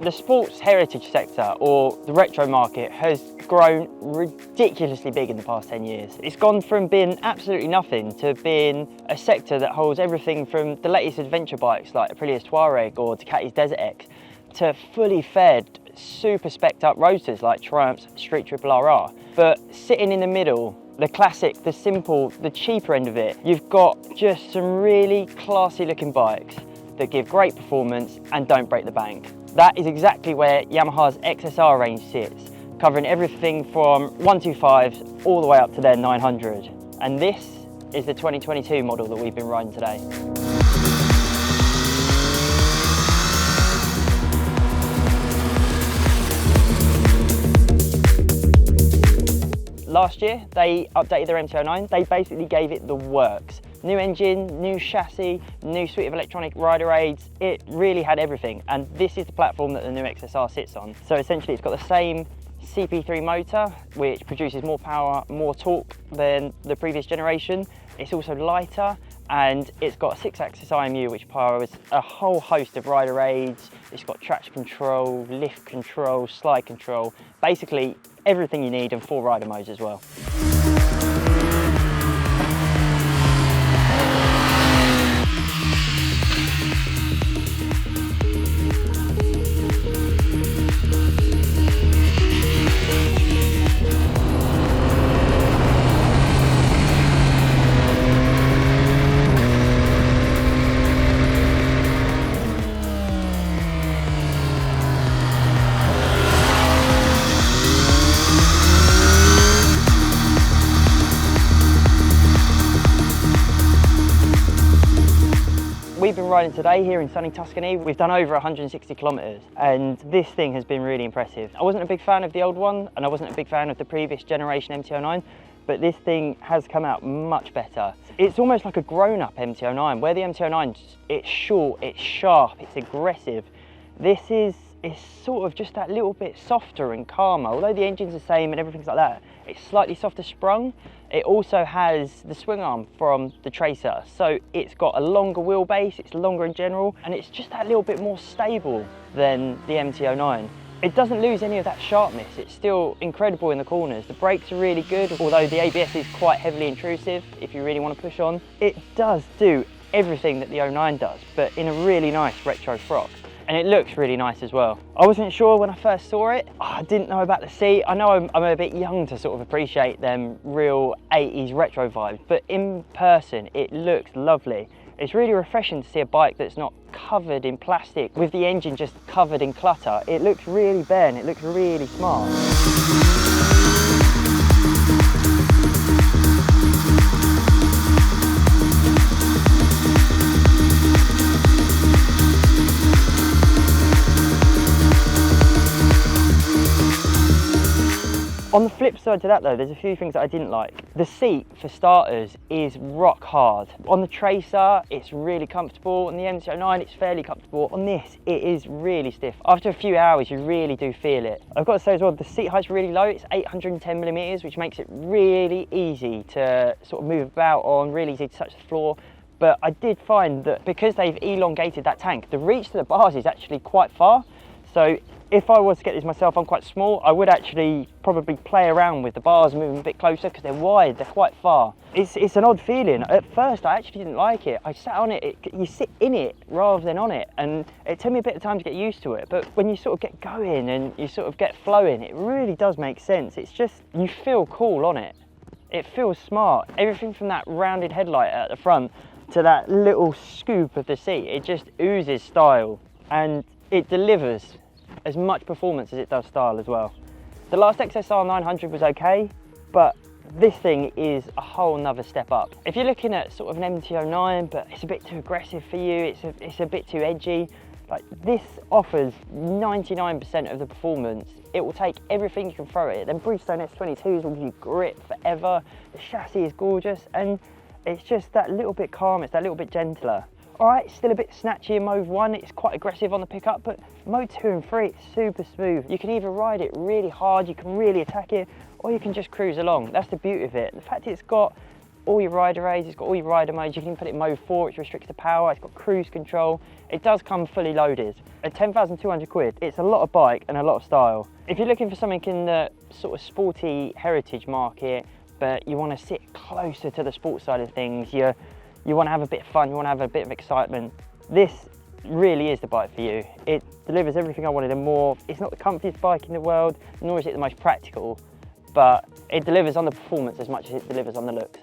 The sports heritage sector, or the retro market, has grown ridiculously big in the past 10 years. It's gone from being absolutely nothing to being a sector that holds everything from the latest adventure bikes like Aprilia's Touareg or Ducati's Desert X to fully fed, super spec'd up roadsters like Triumph's Street Triple RR. But sitting in the middle, the classic, the simple, the cheaper end of it, you've got just some really classy looking bikes that give great performance and don't break the bank. That is exactly where Yamaha's XSR range sits, covering everything from 125s all the way up to their 900. And this is the 2022 model that we've been riding today. Last year, they updated their MT-09. They basically gave it the works. New engine, new chassis, new suite of electronic rider aids. It really had everything. And this is the platform that the new XSR sits on. So essentially it's got the same CP3 motor, which produces more power, more torque than the previous generation. It's also lighter, and it's got a 6-axis IMU, which powers a whole host of rider aids. It's got traction control, lift control, slide control, basically everything you need, and 4 rider modes as well. We've been riding today here in sunny Tuscany. We've done over 160 kilometers, and this thing has been really impressive. I wasn't a big fan of the old one, and I wasn't a big fan of the previous generation MT-09, but this thing has come out much better. It's almost like a grown-up MT-09, where the MT-09, it's short, it's sharp, it's aggressive. This is sort of just that little bit softer and calmer. Although the engine's the same and everything's like that, it's slightly softer sprung. It also has the swing arm from the Tracer, so it's got a longer wheelbase, it's longer in general, and it's just that little bit more stable than the MT-09. It doesn't lose any of that sharpness, it's still incredible in the corners. The brakes are really good, although the ABS is quite heavily intrusive if you really want to push on. It does do everything that the 09 does, but in a really nice retro frock. And it looks really nice as well. I wasn't sure when I first saw it. I didn't know about the seat. I know I'm a bit young to sort of appreciate them real 80s retro vibes, but in person, it looks lovely. It's really refreshing to see a bike that's not covered in plastic with the engine just covered in clutter. It looks really bare and it looks really smart. On the flip side to that though, there's a few things that I didn't like. The seat, for starters, is rock hard. On the Tracer, it's really comfortable. On the MT-09, it's fairly comfortable. On this, it is really stiff. After a few hours, you really do feel it. I've got to say as well, the seat height's really low. It's 810 millimeters, which makes it really easy to sort of move about on, really easy to touch the floor. But I did find that because they've elongated that tank, the reach to the bars is actually quite far. So if I was to get this myself, I'm quite small, I would actually probably play around with the bars, moving a bit closer because they're wide, they're quite far. It's an odd feeling. At first, I actually didn't like it. I sat on it, you sit in it rather than on it, and it took me a bit of time to get used to it. But when you sort of get going and you sort of get flowing, it really does make sense. It's just, you feel cool on it. It feels smart. Everything from that rounded headlight at the front to that little scoop of the seat, it just oozes style, and it delivers as much performance as it does style as well. The last XSR900 was okay, but this thing is a whole nother step up. If you're looking at sort of an MT-09, but it's a bit too aggressive for you, it's a bit too edgy, like this offers 99% of the performance. It will take everything you can throw at it. Then Bridgestone S22s will give you grip forever. The chassis is gorgeous, and it's just that little bit calmer, it's that little bit gentler. All right, it's still a bit snatchy in mode 1, it's quite aggressive on the pickup, but mode 2 and 3, it's super smooth. You can either ride it really hard, you can really attack it, or you can just cruise along. That's the beauty of it. The fact it's got all your rider aids, it's got all your rider modes. You can put it in mode 4, which restricts the power. It's got cruise control. It does come fully loaded. At 10,200 quid, it's a lot of bike and a lot of style. If you're looking for something in the sort of sporty heritage market, but you want to sit closer to the sports side of things, you want to have a bit of fun, you want to have a bit of excitement, this really is the bike for you. It delivers everything I wanted and more. It's not the comfiest bike in the world, nor is it the most practical, but it delivers on the performance as much as it delivers on the looks.